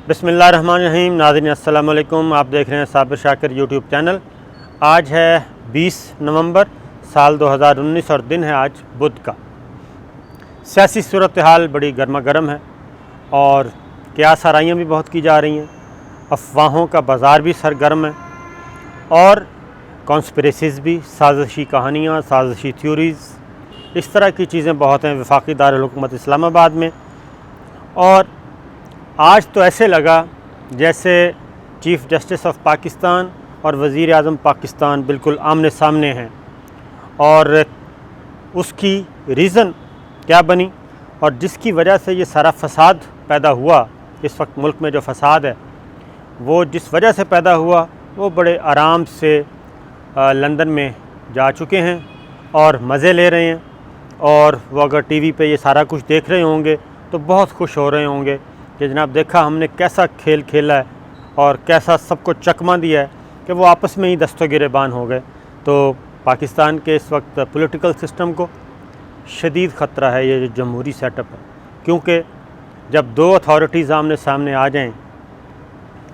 बिस्मिल्लाहिर्रहमानिर्रहीम। नाज़रीन अस्सलाम वालेकुम। आप देख रहे हैं साबिर शाकिर यूट्यूब चैनल। आज है 20 नवंबर साल 2019 और दिन है आज बुध का। सियासी सूरत हाल बड़ी गर्मा गर्म है और क़यास आराइयाँ भी बहुत की जा रही हैं। अफवाहों का बाज़ार भी सरगर्म है और कॉन्स्पिरेसीज़ भी, साजिशी कहानियाँ, साजिशी थ्योरीज़, इस तरह की चीज़ें बहुत हैं वफाकी दारुल हुकूमत इस्लामाबाद में। और आज तो ऐसे लगा जैसे चीफ़ जस्टिस ऑफ पाकिस्तान और वज़ीर आज़म पाकिस्तान बिल्कुल आमने सामने हैं और उसकी रीज़न क्या बनी और जिसकी वजह से ये सारा फ़साद पैदा हुआ। इस वक्त मुल्क में जो फ़साद है वो जिस वजह से पैदा हुआ वो बड़े आराम से लंदन में जा चुके हैं और मज़े ले रहे हैं। और वो अगर टीवी पे ये सारा कुछ देख रहे होंगे तो बहुत खुश हो रहे होंगे कि जनाब देखा हमने कैसा खेल खेला है और कैसा सबको चकमा दिया है कि वो आपस में ही दस्तगिरेबान हो गए। तो पाकिस्तान के इस वक्त पॉलिटिकल सिस्टम को शदीद ख़तरा है ये जो जमहूरी सेटअप है, क्योंकि जब दो अथॉरिटीज़ आमने सामने आ जाएं,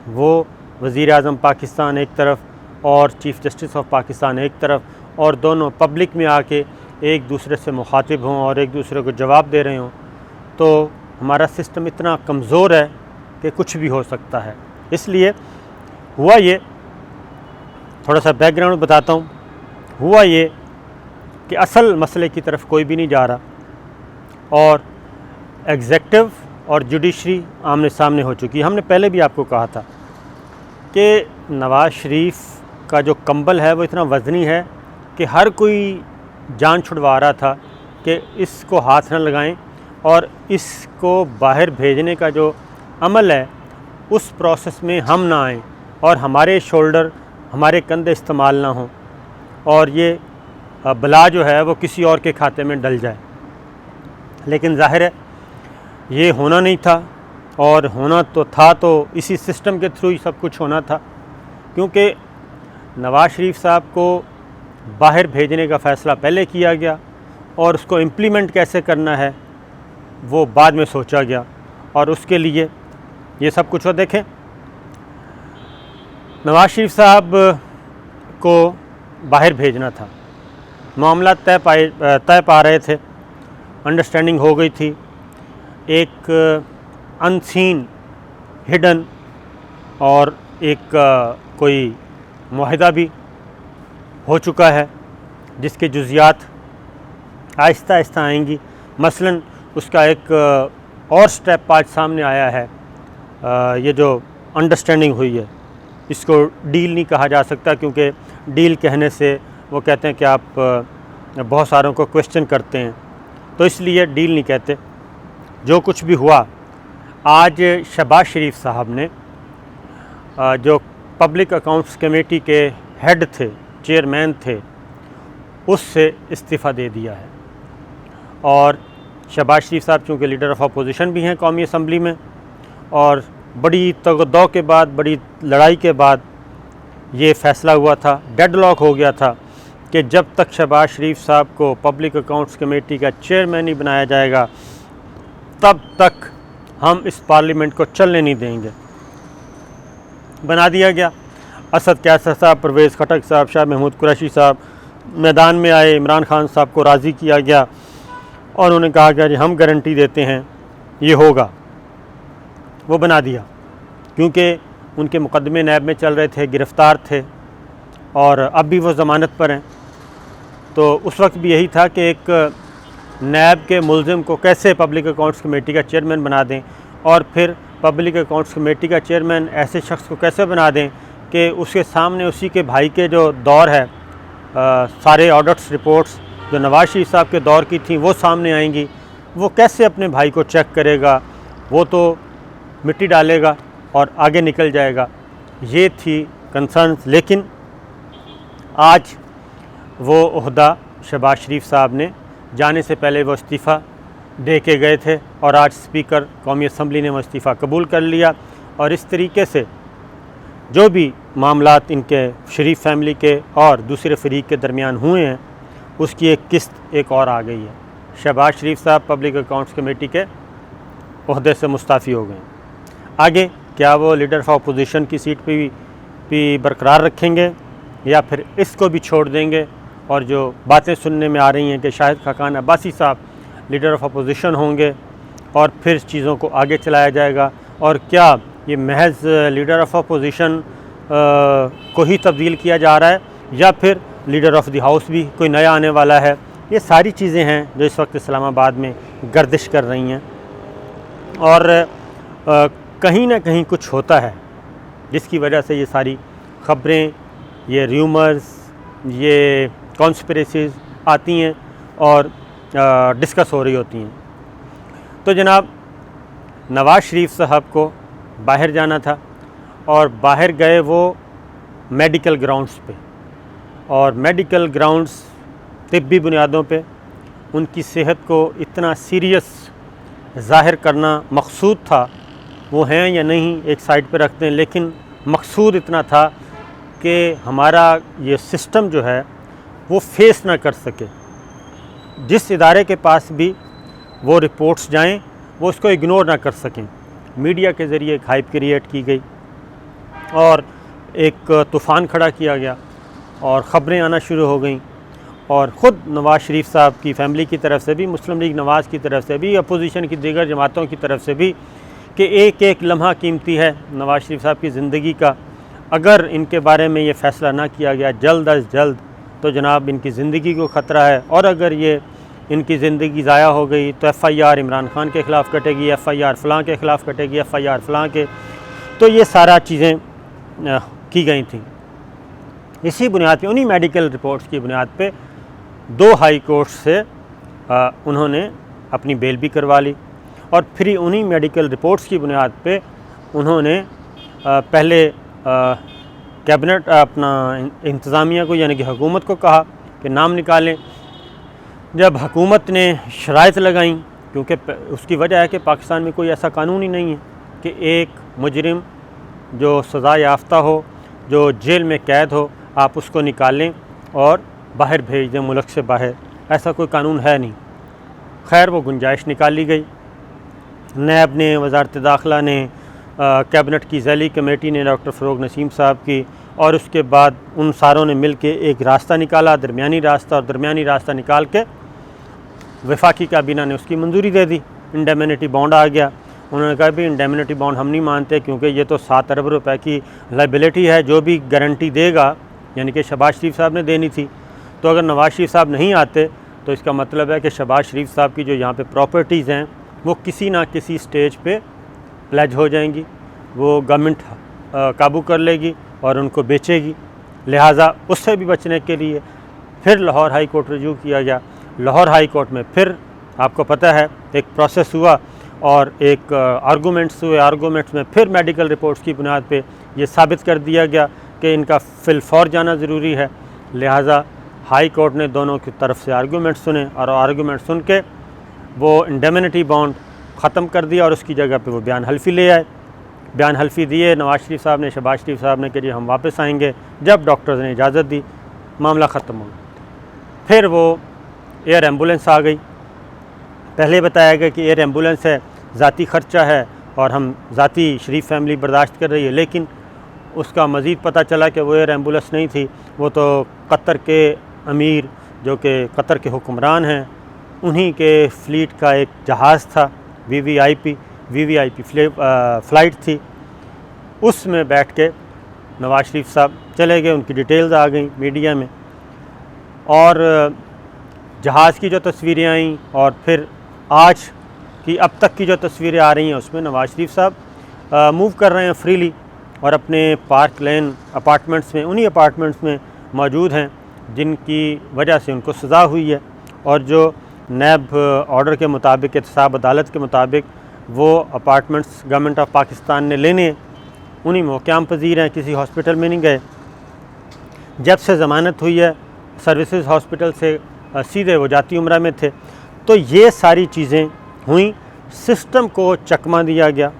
वो वज़ीर आज़म पाकिस्तान एक तरफ और चीफ़ जस्टिस ऑफ पाकिस्तान एक तरफ, और दोनों पब्लिक में आके एक दूसरे से मुखातिब हों और एक दूसरे को जवाब दे रहे हों, तो हमारा सिस्टम इतना कमज़ोर है कि कुछ भी हो सकता है। इसलिए हुआ ये, थोड़ा सा बैकग्राउंड बताता हूँ। हुआ ये कि असल मसले की तरफ कोई भी नहीं जा रहा और एग्जेक्टिव और जुडिशरी आमने सामने हो चुकी है। हमने पहले भी आपको कहा था कि नवाज़ शरीफ का जो कंबल है वो इतना वज़नी है कि हर कोई जान छुड़वा रहा था कि इसको हाथ न लगाएं और इसको बाहर भेजने का जो अमल है उस प्रोसेस में हम ना आएँ और हमारे शोल्डर, हमारे कंधे इस्तेमाल ना हों और ये बला जो है वो किसी और के खाते में डल जाए। लेकिन ज़ाहिर है ये होना नहीं था, और होना तो था तो इसी सिस्टम के थ्रू ही सब कुछ होना था, क्योंकि नवाज़ शरीफ साहब को बाहर भेजने का फ़ैसला पहले किया गया और उसको इम्प्लीमेंट कैसे करना है वो बाद में सोचा गया। और उसके लिए ये सब कुछ हो, देखें नवाज़ शरीफ साहब को बाहर भेजना था, मामला तय पा रहे थे, अंडरस्टैंडिंग हो गई थी, एक अनसीन, हिडन और एक कोई मुआहिदा भी हो चुका है जिसके जुज़ियात आहिस्ता आहिस्ता आएंगी। मसलन उसका एक और स्टेप आज सामने आया है। ये जो अंडरस्टैंडिंग हुई है इसको डील नहीं कहा जा सकता, क्योंकि डील कहने से वो कहते हैं कि आप बहुत सारों को क्वेश्चन करते हैं, तो इसलिए डील नहीं कहते। जो कुछ भी हुआ, आज शहबाज शरीफ साहब ने जो पब्लिक अकाउंट्स कमेटी के हेड थे, चेयरमैन थे, उससे इस्तीफ़ा दे दिया है। और शहबाज शरीफ साहब चूँकि लीडर ऑफ अपोजिशन भी हैं कौमी असम्बली में, और बड़ी तगदौ के बाद, बड़ी लड़ाई के बाद ये फ़ैसला हुआ था, डेडलॉक हो गया था कि जब तक शहबाज शरीफ साहब को पब्लिक अकाउंट्स कमेटी का चेयरमैन नहीं बनाया जाएगा तब तक हम इस पार्लियामेंट को चलने नहीं देंगे। बना दिया गया। असद कैसर साहब, परवेज़ खटक साहब, शाह महमूद कुरैशी साहब मैदान में आए, इमरान खान साहब को राज़ी किया गया और उन्होंने कहा कि हम गारंटी देते हैं ये होगा। वो बना दिया, क्योंकि उनके मुकदमे नैब में चल रहे थे, गिरफ़्तार थे और अब भी वो ज़मानत पर हैं। तो उस वक्त भी यही था कि एक नैब के मुलज़िम को कैसे पब्लिक अकाउंट्स कमेटी का चेयरमैन बना दें, और फिर पब्लिक अकाउंट्स कमेटी का चेयरमैन ऐसे शख्स को कैसे बना दें कि उसके सामने उसी के भाई के जो दौर है, सारे ऑडिट्स रिपोर्ट्स जो नवाज़ शरीफ साहब के दौर की थी वो सामने आएंगी। वो कैसे अपने भाई को चेक करेगा, वो तो मिट्टी डालेगा और आगे निकल जाएगा। ये थी कंसर्न्स। लेकिन आज वो ओहदा शहबाज शरीफ साहब ने जाने से पहले वो इस्तीफ़ा दे के गए थे और आज स्पीकर कौमी असम्बली ने वो इस्तीफ़ा कबूल कर लिया। और इस तरीके से जो भी मामलात इनके शरीफ फैमिली के और दूसरे फरीक के दरमियान हुए हैं उसकी एक किस्त एक और आ गई है। शहबाज शरीफ साहब पब्लिक अकाउंट्स कमेटी के ओहदे से मुस्ताफ़ी हो गए। आगे क्या वो लीडर ऑफ अपोजिशन की सीट पे भी बरकरार रखेंगे या फिर इसको भी छोड़ देंगे, और जो बातें सुनने में आ रही हैं कि शाहिद खाकान अब्बासी साहब लीडर ऑफ अपोजिशन होंगे और फिर चीज़ों को आगे चलाया जाएगा, और क्या ये महज लीडर ऑफ अपोजिशन को ही तब्दील किया जा रहा है या फिर लीडर ऑफ द हाउस भी कोई नया आने वाला है। ये सारी चीज़ें हैं जो इस वक्त इस्लामाबाद में गर्दिश कर रही हैं, और कहीं ना कहीं कुछ होता है जिसकी वजह से ये सारी ख़बरें, ये र्यूमर्स, ये कॉन्स्पिरेसीज़ आती हैं और डिस्कस हो रही होती हैं। तो जनाब, नवाज़ शरीफ साहब को बाहर जाना था और बाहर गए वो मेडिकल ग्राउंड्स पे, और मेडिकल ग्राउंड्स तिब्बी बुनियादों पे उनकी सेहत को इतना सीरियस ज़ाहिर करना मकसूद था, वो हैं या नहीं एक साइड पे रखते हैं, लेकिन मकसूद इतना था कि हमारा ये सिस्टम जो है वो फेस ना कर सके। जिस इदारे के पास भी वो रिपोर्ट्स जाएं वो उसको इग्नोर ना कर सकें। मीडिया के ज़रिए एक हाइप क्रिएट की गई और एक तूफ़ान खड़ा किया गया और ख़बरें आना शुरू हो गई, और ख़ुद नवाज़ शरीफ साहब की फ़ैमिली की तरफ से भी, मुस्लिम लीग नवाज़ की तरफ से भी, अपोजिशन की दीगर जमातों की तरफ से भी कि एक एक लम्हा कीमती है नवाज़ शरीफ साहब की ज़िंदगी का। अगर इनके बारे में ये फ़ैसला ना किया गया जल्द अज जल्द तो जनाब इनकी ज़िंदगी को ख़तरा है, और अगर ये इनकी ज़िंदगी ज़ाया हो गई तो FIR इमरान खान के ख़िलाफ़ कटेगी, FIR फ़लाँ के ख़िलाफ़ कटेगी, FIR फ़लाँ के। तो ये सारा चीज़ें की गई थी। इसी बुनियाद पे, उन्हीं मेडिकल रिपोर्ट्स की बुनियाद पे 2 हाई कोर्ट से उन्होंने अपनी बेल भी करवा ली, और फिर उन्हीं मेडिकल रिपोर्ट्स की बुनियाद पे उन्होंने पहले कैबिनेट अपना इंतज़ामिया को यानी कि हुकूमत को कहा कि नाम निकालें। जब हुकूमत ने शराइत लगाई, क्योंकि उसकी वजह है कि पाकिस्तान में कोई ऐसा कानून ही नहीं है कि एक मुजरिम जो सज़ा याफ्ता हो, जो जेल में कैद हो, आप उसको निकालें और बाहर भेज दें मुल्क से बाहर, ऐसा कोई कानून है नहीं। खैर वो गुंजाइश निकाली गई, नैब ने, वज़ारत दाखिला ने, कैबिनेट की ज़ैली कमेटी ने, डॉक्टर फ़रोग़ नसीम साहब की, और उसके बाद उन सारों ने मिल के एक रास्ता निकाला, दरमियानी रास्ता, और दरमियानी रास्ता निकाल के वफाकी काबीना ने उसकी मंजूरी दे दी। इंडेमिनिटी बॉन्ड आ गया। उन्होंने कहा भी इंडेमिनिटी बॉन्ड हम नहीं मानते, क्योंकि ये तो 7 अरब रुपए की लाइबिलिटी है, जो भी गारंटी देगा, यानी कि शहबाज शरीफ साहब ने देनी थी। तो अगर नवाज़ शरीफ साहब नहीं आते तो इसका मतलब है कि शहबाज शरीफ साहब की जो यहाँ पे प्रॉपर्टीज़ हैं वो किसी ना किसी स्टेज पे प्लेज हो जाएंगी, वो गवर्नमेंट काबू कर लेगी और उनको बेचेगी। लिहाजा उससे भी बचने के लिए फिर लाहौर हाई कोर्ट रजू किया गया। लाहौर हाई कोर्ट में फिर आपको पता है एक प्रोसेस हुआ और एक आर्गूमेंट्स हुए। आर्गूमेंट्स में फिर मेडिकल रिपोर्ट्स की बुनियाद पे ये साबित कर दिया गया कि इनका फिलफौर जाना ज़रूरी है। लिहाजा हाई कोर्ट ने दोनों की तरफ से आर्गूमेंट सुने और आर्गूमेंट सुन के वो इंडेमिनिटी बॉन्ड ख़त्म कर दिया और उसकी जगह पे वो बयान हल्फी ले आए। बयान हल्फी दिए नवाज़ शरीफ साहब ने, शहबाज शरीफ साहब ने कि जी हम वापस आएंगे। जब डॉक्टर्स ने इजाज़त दी, मामला ख़त्म हो गया। फिर वो एयर एम्बुलेंस आ गई। पहले बताया गया कि एयर एम्बुलेंस है, ज़ाती ख़र्चा है और हम ज़ाती शरीफ फैमिली बर्दाश्त कर रही है, लेकिन उसका मज़ीद पता चला कि वो एयर एम्बुलेंस नहीं थी, वो तो कतर के अमीर जो कि कतर के हुक्मरान हैं उन्हीं के फ़्लीट का एक जहाज़ था, VVIP फ़्लाइट थी। उसमें बैठ के नवाज़ शरीफ साहब चले गए। उनकी डिटेल्स आ गई मीडिया में और जहाज़ की जो तस्वीरें आईं और फिर आज की अब तक की जो तस्वीरें आ रही हैं उसमें नवाज़ शरीफ साहब मूव कर रहे हैं फ्रीली और अपने पार्क लेन अपार्टमेंट्स में, उन्हीं अपार्टमेंट्स में मौजूद हैं जिनकी वजह से उनको सज़ा हुई है। और जो नैब ऑर्डर के मुताबिक, एहतसाब अदालत के मुताबिक वो अपार्टमेंट्स गवर्नमेंट ऑफ पाकिस्तान ने लेने, उन्हीं में वो क़याम पज़ीर हैं, किसी हॉस्पिटल में नहीं गए। जब से ज़मानत हुई है सर्विसेज हॉस्पिटल से सीधे वो जाती उम्रा में थे। तो ये सारी चीज़ें हुई, सिस्टम को चकमा दिया गया।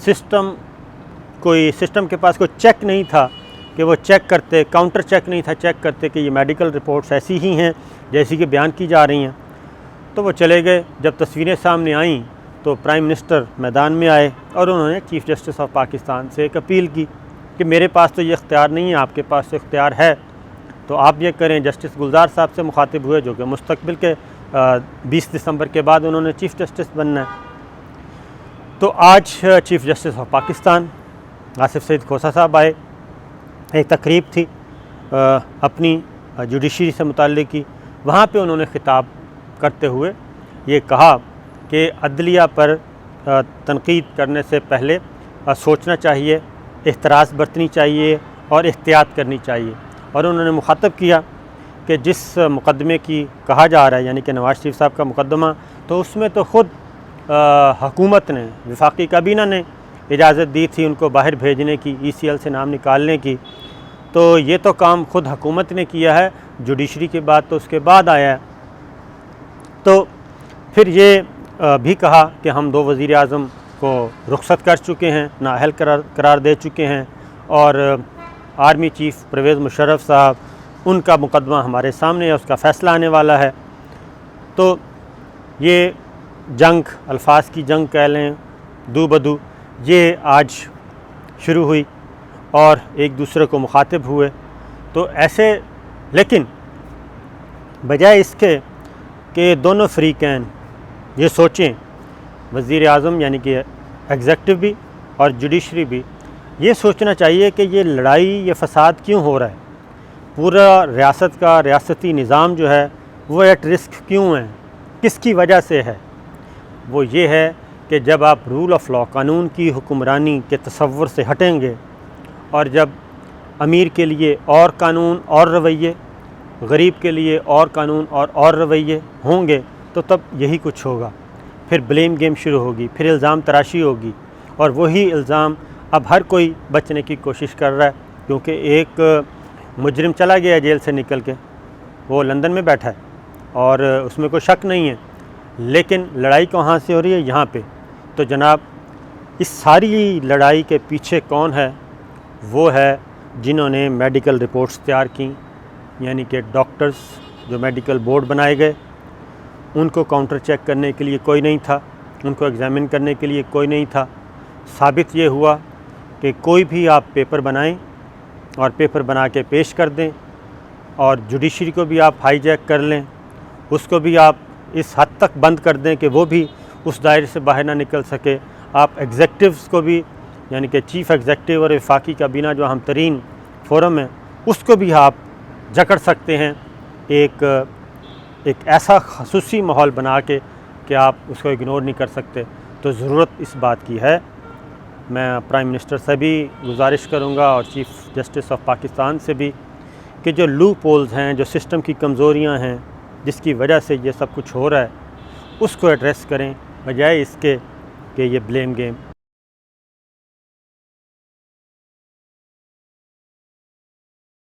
सिस्टम के पास कोई चेक नहीं था कि वो चेक करते, काउंटर चेक नहीं था चेक करते कि ये मेडिकल रिपोर्ट्स ऐसी ही हैं जैसी कि बयान की जा रही हैं। तो वो चले गए। जब तस्वीरें सामने आईं तो प्राइम मिनिस्टर मैदान में आए और उन्होंने चीफ़ जस्टिस ऑफ पाकिस्तान से एक अपील की कि मेरे पास तो ये इख्तियार नहीं है, आपके पास तो इख्तियार है, तो आप ये करें। जस्टिस गुलजार साहब से मुखातिब हुए, जो कि मुस्तकबिल के 20 दिसंबर के बाद उन्होंने चीफ़ जस्टिस बनना है। तो आज chief justice of Pakistan Asif Saeed Khosa साहब आए, एक तकरीब थी अपनी जुडिशरी से मुताल्लिक़ की। वहाँ पे उन्होंने ख़िताब करते हुए ये कहा कि अदलिया पर तनकीद करने से पहले सोचना चाहिए, एहतराज़ बरतनी चाहिए और एहतियात करनी चाहिए। और उन्होंने मुखातब किया कि जिस मुकदमे की कहा जा रहा है, यानी कि नवाज़ शरीफ साहब का मुकदमा, तो उसमें तो ख़ुद हुकूमत ने, वफाकी काबीना ने इजाज़त दी थी उनको बाहर भेजने की, ECL से नाम निकालने की। तो ये तो काम ख़ुद हुकूमत ने किया है, जुडिशरी के बाद तो उसके बाद आया है। तो फिर ये भी कहा कि हम 2 वज़ीर आज़म को रुखसत कर चुके हैं, नाअहल करार दे चुके हैं, और आर्मी चीफ़ परवेज़ मुशर्रफ साहब, उनका मुकदमा हमारे सामने है, उसका फ़ैसला आने वाला है। तो ये जंग, अल्फाज की जंग कह लें, दू बदू, ये आज शुरू हुई और एक दूसरे को मुखातिब हुए। तो ऐसे, लेकिन बजाय इसके कि दोनों फ़रीक़ैन ये सोचें, वज़ीर आज़म यानी कि एग्ज़ेक्टिव भी और जुडिशरी भी, ये सोचना चाहिए कि ये लड़ाई, ये फ़साद क्यों हो रहा है, पूरा रियासत का रियासती निज़ाम जो है वो एट रिस्क क्यों है, किसकी वजह से है। वो ये है कि जब आप रूल ऑफ़ लॉ, कानून की हुक्मरानी के तसव्वुर से हटेंगे और जब अमीर के लिए और कानून और रवैये, गरीब के लिए और कानून और रवैये होंगे, तो तब यही कुछ होगा। फिर ब्लेम गेम शुरू होगी, फिर इल्ज़ाम तराशी होगी, और वही इल्ज़ाम अब हर कोई बचने की कोशिश कर रहा है। क्योंकि एक मुजरिम चला गया जेल से निकल के, वो लंदन में बैठा है और उसमें कोई शक नहीं है, लेकिन लड़ाई कहाँ से हो रही है, यहाँ पे। तो जनाब, इस सारी लड़ाई के पीछे कौन है? वो है जिन्होंने मेडिकल रिपोर्ट्स तैयार की, यानी कि डॉक्टर्स, जो मेडिकल बोर्ड बनाए गए, उनको काउंटर चेक करने के लिए कोई नहीं था, उनको एग्ज़ामिन करने के लिए कोई नहीं था। साबित ये हुआ कि कोई भी आप पेपर बनाएं और पेपर बना के पेश कर दें, और जुडिशरी को भी आप हाईजैक कर लें, उसको भी आप इस हद तक बंद कर दें कि वो भी उस दायरे से बाहर ना निकल सके। आप एग्जेक्टिव्स को भी, यानी कि चीफ़ एग्जेक्टिव और वफाकी काबीना जो अहम तरीन फोरम है, उसको भी आप जकड़ सकते हैं एक ऐसा ख़ुसूसी माहौल बना के कि आप उसको इग्नोर नहीं कर सकते। तो ज़रूरत इस बात की है। मैं प्राइम मिनिस्टर से भी गुजारिश करूँगा और चीफ़ जस्टिस ऑफ पाकिस्तान से भी कि जो लूप होल्स हैं, जो सिस्टम की कमज़ोरियाँ हैं, जिसकी वजह से ये सब कुछ हो रहा है, उसको एड्रेस करें, बजाय इसके कि ये ब्लेम गेम